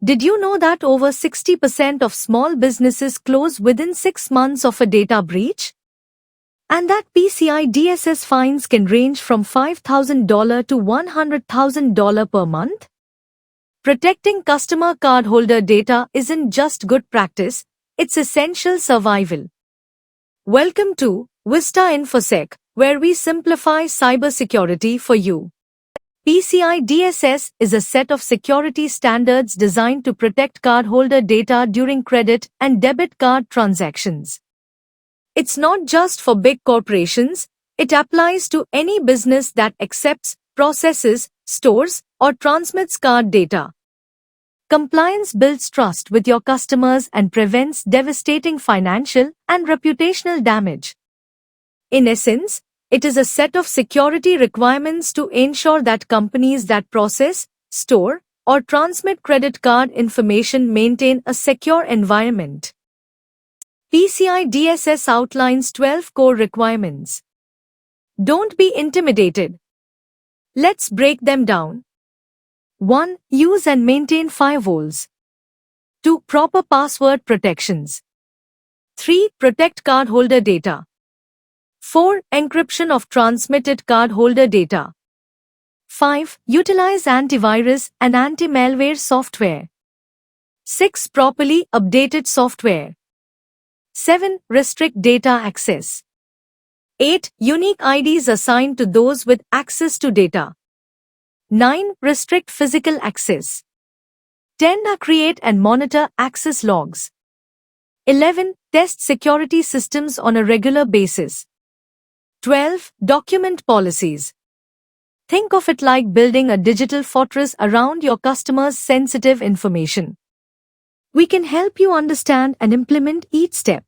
Did you know that over 60% of small businesses close within 6 months of a data breach? And that PCI DSS fines can range from $5,000 to $100,000 per month? Protecting customer cardholder data isn't just good practice, it's essential survival. Welcome to Vista InfoSec, where we simplify cybersecurity for you. PCI DSS is a set of security standards designed to protect cardholder data during credit and debit card transactions. It's not just for big corporations, it applies to any business that accepts, processes, stores, or transmits card data. Compliance builds trust with your customers and prevents devastating financial and reputational damage. In essence, it is a set of security requirements to ensure that companies that process, store, or transmit credit card information maintain a secure environment. PCI DSS outlines 12 core requirements. Don't be intimidated. Let's break them down. 1. Use and maintain firewalls. 2. Proper password protections. 3. Protect cardholder data. 4. Encryption of transmitted cardholder data. 5. Utilize antivirus and anti-malware software. 6. Properly updated software. 7. Restrict data access. 8. Unique IDs assigned to those with access to data. 9. Restrict physical access. 10. Create and monitor access logs. 11. Test security systems on a regular basis. 12. Document policies. Think of it like building a digital fortress around your customers' sensitive information. We can help you understand and implement each step.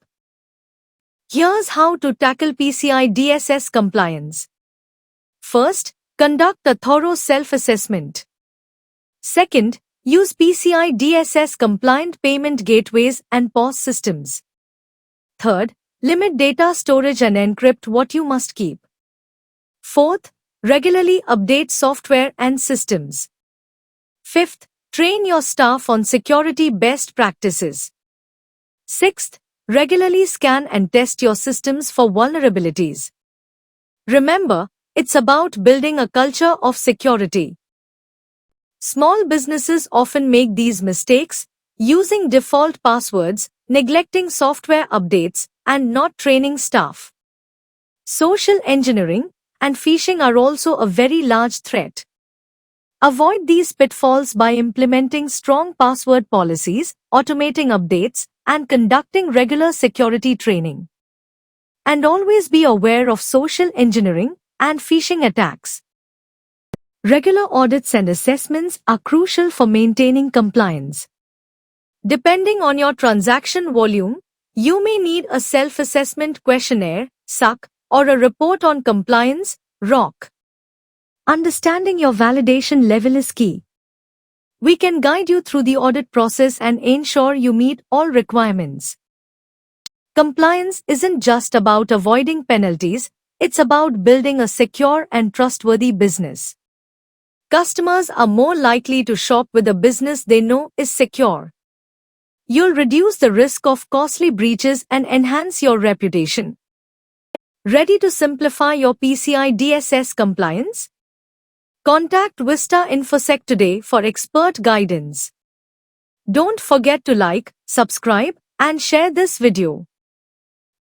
Here's how to tackle PCI DSS compliance. First, conduct a thorough self-assessment. Second, use PCI DSS compliant payment gateways and POS systems. Third, limit data storage and encrypt what you must keep. Fourth, regularly update software and systems. Fifth, train your staff on security best practices. Sixth, regularly scan and test your systems for vulnerabilities. Remember, it's about building a culture of security. Small businesses often make these mistakes, using default passwords, neglecting software updates, and not training staff. Social engineering and phishing are also a very large threat. Avoid these pitfalls by implementing strong password policies, automating updates, and conducting regular security training. And always be aware of social engineering and phishing attacks. Regular audits and assessments are crucial for maintaining compliance. Depending on your transaction volume, you may need a self-assessment questionnaire, SAQ, or a report on compliance, ROC. Understanding your validation level is key. We can guide you through the audit process and ensure you meet all requirements. Compliance isn't just about avoiding penalties, it's about building a secure and trustworthy business. Customers are more likely to shop with a business they know is secure. You'll reduce the risk of costly breaches and enhance your reputation. Ready to simplify your PCI DSS compliance? Contact Vista InfoSec today for expert guidance. Don't forget to like, subscribe, and share this video.